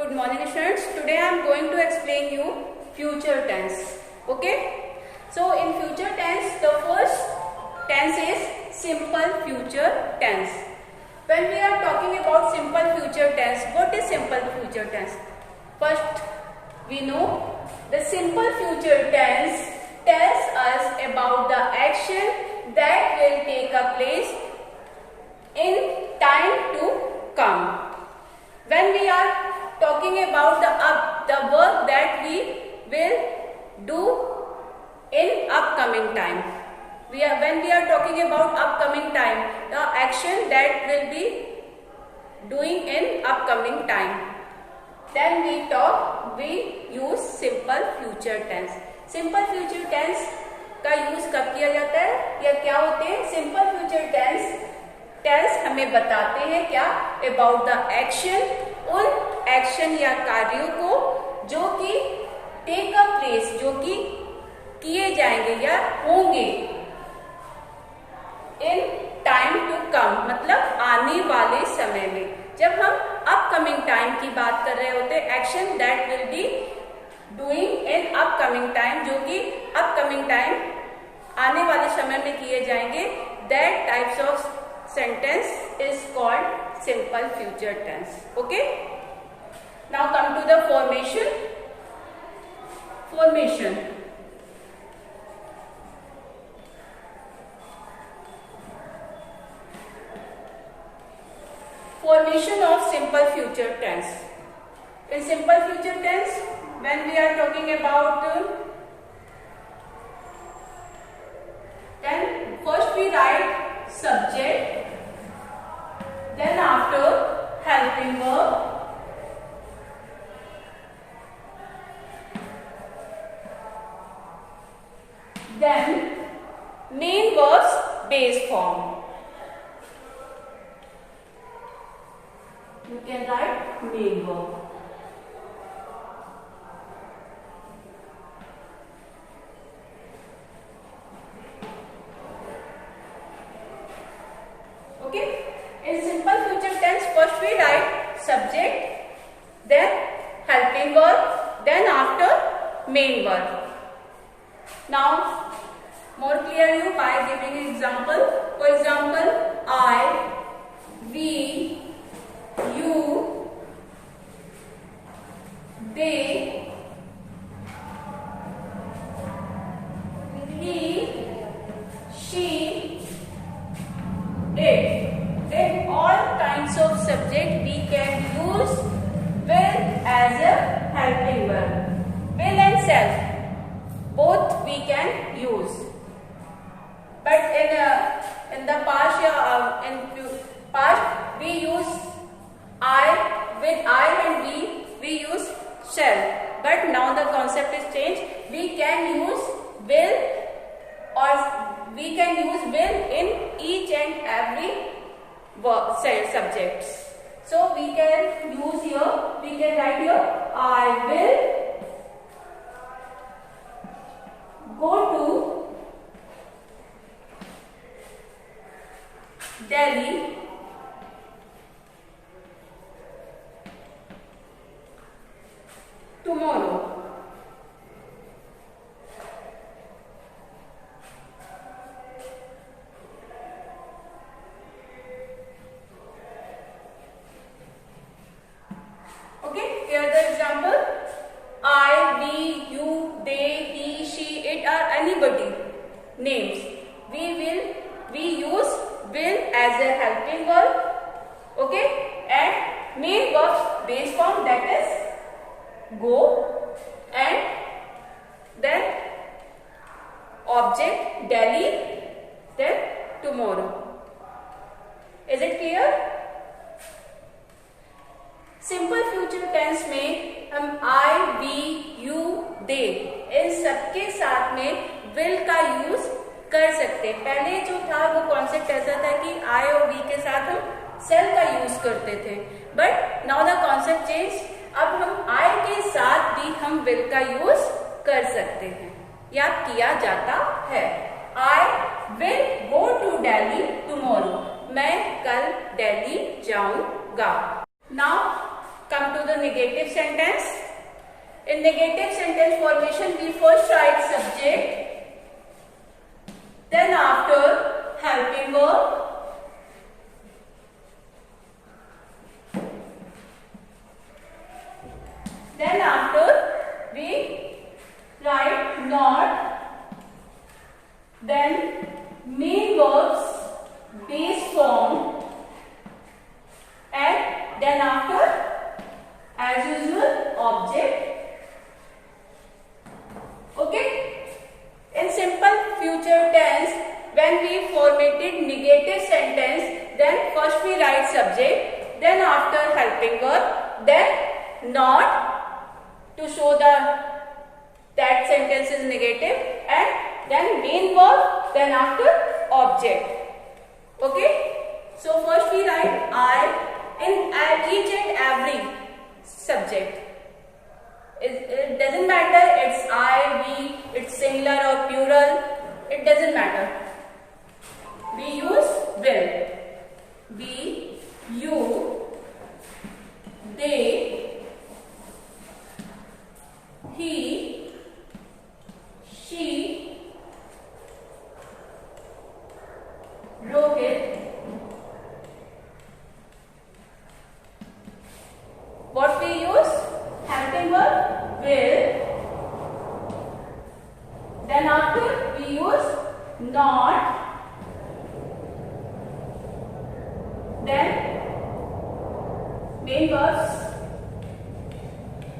Good morning students. Today I am going to explain you future tense. Okay. So in future tense, the first tense is simple future tense. When we are talking about simple future tense, what is simple future tense? First, we know the simple future tense tells us about the action that will take a place in time to come. When we are talking about the work that we will do in upcoming time, when we are talking about upcoming time, the action that will be doing in upcoming time, then we use simple future tense. Simple future tense का use कब किया जाता है या क्या होते हैं? Simple future tense हमें बताते हैं क्या? अबाउट द एक्शन, उन एक्शन या कार्यों को जो कि टेक अ प्लेस, जो कि किए जाएंगे या होंगे इन टाइम टू कम, मतलब आने वाले समय में. जब हम अपकमिंग टाइम की बात कर रहे होते हैं, action that will be doing in upcoming time, जो कि अपकमिंग टाइम आने वाले समय में किए जाएंगे, that types of sentence is called simple future tense. Okay, now come to the formation. Formation of simple future tense. In simple future tense, when we are talking about, then first we write subject, then after helping verb, then main verbs base form. You can write main verb. Okay? In simple future tense, first we write subject, then helping verb, then after main verb. Now, more clear you by giving example. For example, I, we, you, they, he, she, it. In all kinds of subject we can use will as a helping verb. Will and self, both we can use. But in the past, we use I, with I and we use shall. But now the concept is changed. We can use will, or we can use will in each and every subjects. So we can use here, we can write here, I will go to Delhi tomorrow. Okay, here the example. I, we, you, they, he, she, it are anybody names. We use will as a helping verb. Okay, and main verbs base form, that is go, and then object Delhi, then tomorrow. Is it clear? Simple future tense में हम I, we, you, they इन सबके साथ में will का use कर सकते हैं. पहले जो था वो कॉन्सेप्ट ऐसा था कि I और we के साथ हम shall का यूज करते थे, but now the concept change. अब हम I के साथ भी हम will का यूज कर सकते हैं या किया जाता है. I will go to Delhi tomorrow. मैं कल दिल्ली जाऊंगा. Now come to the negative sentence. In negative sentence formation, we first write subject, then after helping verb, then after we write not, then main verbs base form, and then after as usual object. Okay, in simple future tense, when we formatted negative sentence, then first we write subject, then after helping verb, then not to show that sentence is negative, and then main verb, then after object. Okay, so first we write I in each and every subject. It doesn't matter it's I, we, it's singular or plural, it doesn't matter. We use will. We, you, they, he, she, Rohit. What we use? Helping verb will. Then after we use not. Then main verbs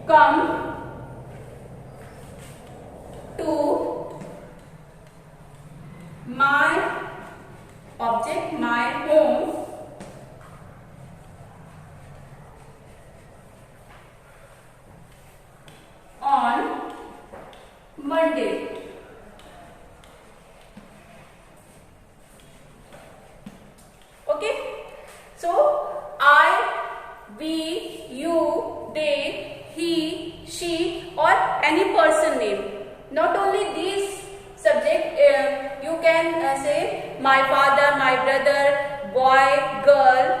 come, to, my object, my home, on Monday. Okay, so I, we, you, they, he, she, or any person name. Not only these subject, you can say my father, my brother, boy, girl,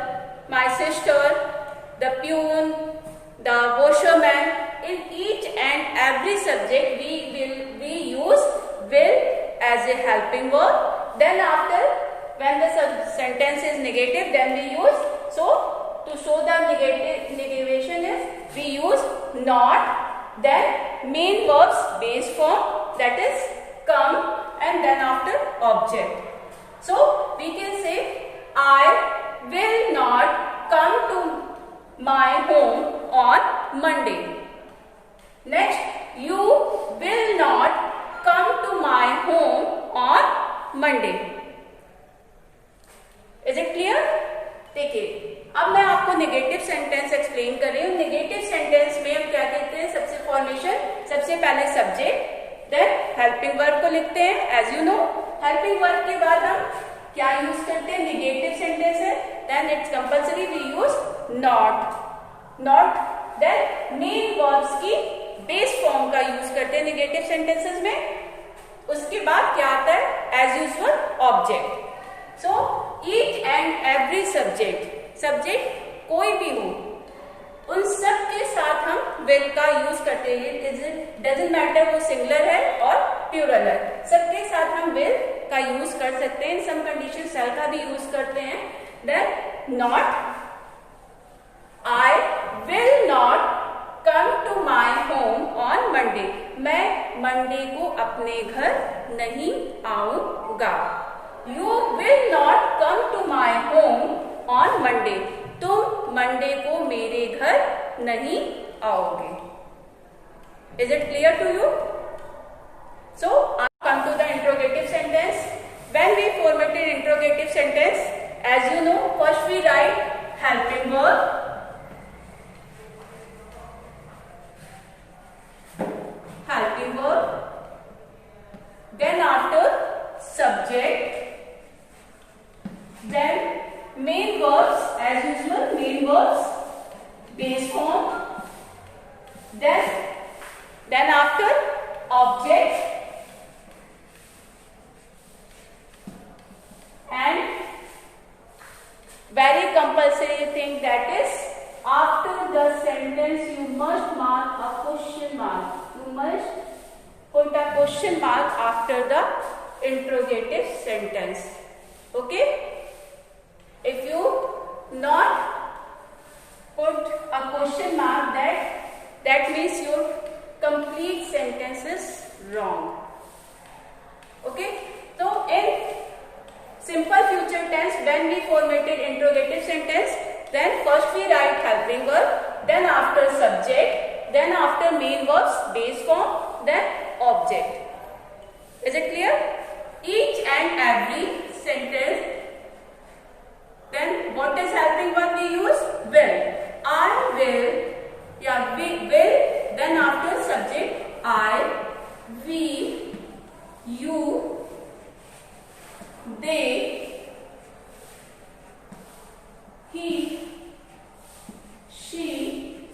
my sister, the peon, the washerman. In each and every subject we use will as a helping verb. Then after, when the sentence is negative, then we use, so to show the negation is we use not, then main verbs base form, that is come, and then after object. So we can say I will not come to my home on Monday. Next, you will not come to my home on Monday. Is it clear? देखिए, अब मैं आपको negative sentence explain कर रही हूँ. Negative sentence में हम क्या कहते हैं? सबसे फॉर्मेशन, सबसे पहले सब्जेक्ट, देन हेल्पिंग वर्ब को लिखते हैं. As you know, helping verb के बाद हम क्या यूज करते हैं? नेगेटिव सेंटेंस है, then it's compulsory we use not. Then main verbs की बेस फॉर्म का यूज करते हैं नेगेटिव सेंटेंसेस में. उसके बाद क्या आता है? As usual object. So each and every subject कोई भी हो, उन सब के साथ हम विल का यूज करते हैं. डजंट मैटर वो सिंगुलर है और प्लूरल है, सबके साथ हम विल का यूज कर सकते हैं. इन सम कंडीशन सेल का भी यूज करते हैं. Then not, I will not come to my home on Monday. मैं मंडे को अपने घर नहीं आऊंगा. You will not come to my home on Monday. तुम मंडे को मेरे घर नहीं आओगे. Is it clear to you? So come to the interrogative sentence. When we formatted interrogative sentence, as you know, first we write helping verb, then after subject, then main verbs as usual, main verbs base form, then after object, and very compulsory thing, that is after the sentence you question mark after the interrogative sentence. Okay? If you not put a question mark, that means your complete sentence is wrong. Okay? So in simple future tense, when we formatted interrogative sentence, then first we write helping verb, then after subject, then after main verbs base form, then object. Is it clear? Each and every sentence, then what is helping verb we use? Will. I will, yeah, we will, then after subject, I, we, you, they, he, she,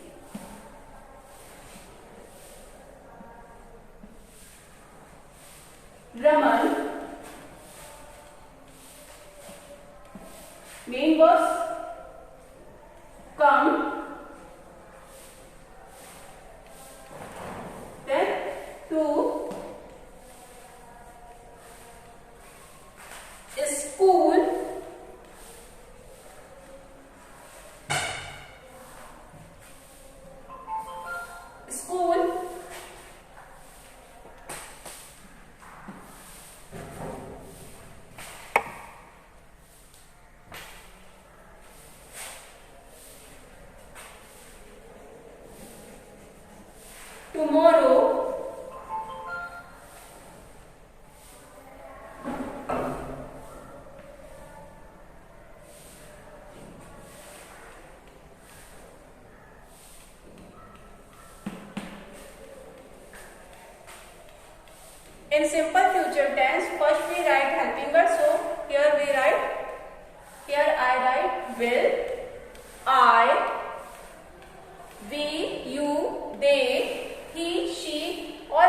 Raman. Main verbs come, then to, school, school, tomorrow, in simple future tense, first we write helping verb. So here we write, here I write will, I, we, you, they, he, she, or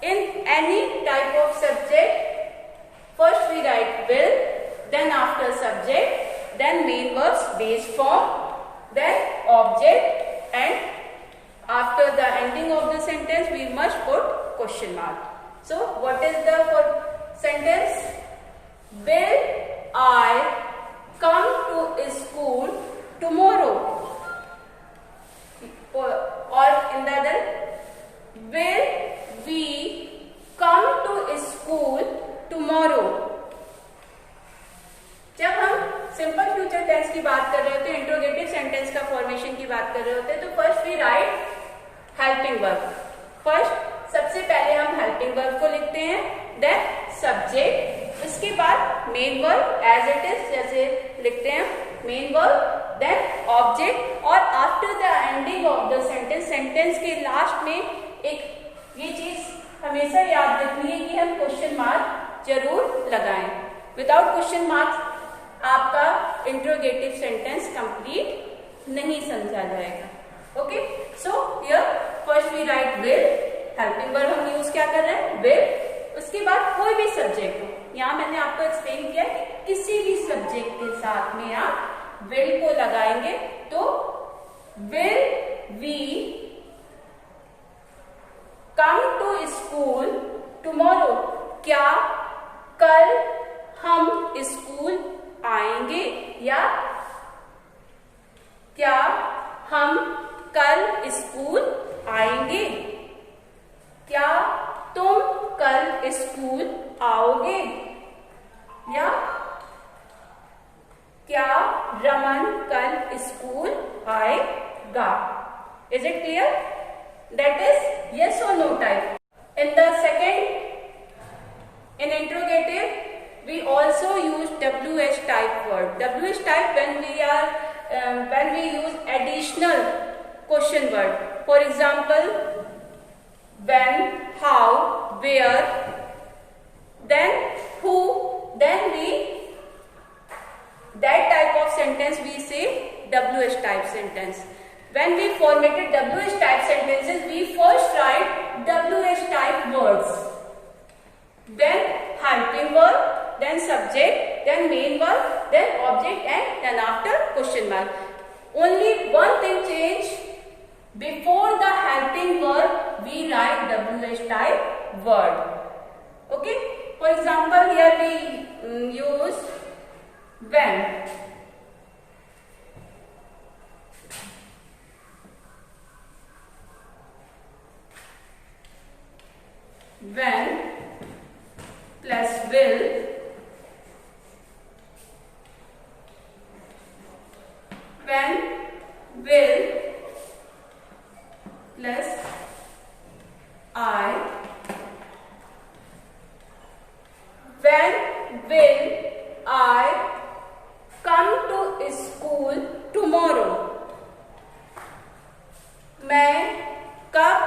in any type of subject, first we write will, then after subject, then main verbs base form, then object, and after the ending of the sentence we must put question mark. So what is the sentence? Will I come to school tomorrow? Or in the other, will we come to school tomorrow? जब हम simple future tense की बात कर रहे होते हैं, interrogative sentence का formation की बात कर रहे होते हैं, तो first we write helping verb. First सबसे पहले हम हेल्पिंग वर्ब को लिखते हैं, देन सब्जेक्ट, उसके बाद main verb as it is जैसे लिखते हैं मेन वर्ब, देन ऑब्जेक्ट, और after the ending of the sentence, sentence के लास्ट में एक ये चीज हमेशा याद रखनी है कि हम क्वेश्चन मार्क जरूर लगाएं. विदाउट क्वेश्चन मार्क आपका इंट्रोगेटिव सेंटेंस कंप्लीट नहीं समझा जाएगा. Okay, so here first we write will, helping verb हम यूज क्या कर रहे हैं? विल. उसके बाद कोई भी सब्जेक्ट हो, यहाँ मैंने आपको एक्सप्लेन किया कि किसी भी सब्जेक्ट के साथ में आप विल को लगाएंगे तो will we come to school tomorrow, क्या कल हम स्कूल आएंगे, या क्या हम कल स्कूल आएंगे, क्या तुम कल स्कूल आओगे, या क्या रमन कल स्कूल आएगा. Is it clear? That is yes or no type. In the second, in interrogative, we also use WH type word. WH type when we use additional question word. For example, when, how, where, then who, then that type of sentence we say WH type sentence. When we formatted WH type sentences, we first write WH type words, then helping verb, then subject, then main verb, then object, and then after question mark. Only one thing change, before the helping verb we write WH type word. For example, here we use when. When plus will when will plus I when will I come to school tomorrow? मैं कब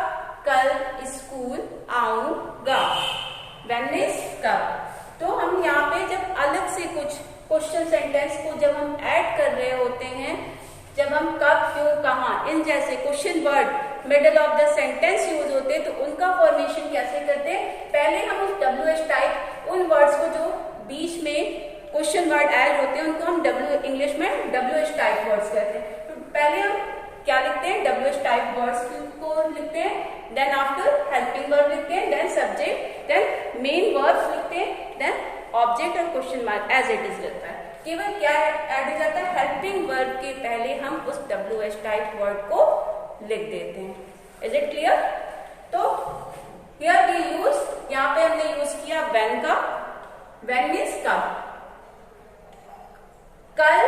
कल school आऊंगा? When is कब। तो हम यहाँ पे जब अलग से कुछ क्वेश्चन सेंटेंस को जब हम ऐड कर रहे होते हैं, जब हम कब क्यों कहाँ इन जैसे question word middle of the sentence use होते हैं, तो उनका फॉर्मेशन कैसे करते हैं? पहले हम उस WH टाइप उन वर्ड्स को जो बीच में क्वेश्चन वर्ड ऐड होते हैं उनको हम इंग्लिश में WH टाइप वर्ड्स कहते हैं। तो पहले हम क्या लिखते हैं? WH टाइप वर्ड्स को लिखते हैं, देन आफ्टर हेल्पिंग वर्ब लिखते हैं, then subject, then main verbs लिखते हैं, देन ऑब्जेक्ट और question mark as it is रहता है। केवल क्या ऐड हो जाता है? हेल्पिंग वर्ब के पहले हम उस WH टाइप वर्ड को लिख देते हैं। Is it clear? तो हियर वी यूज, यहाँ पे हमने यूज किया when का। when मीन्स कब, कल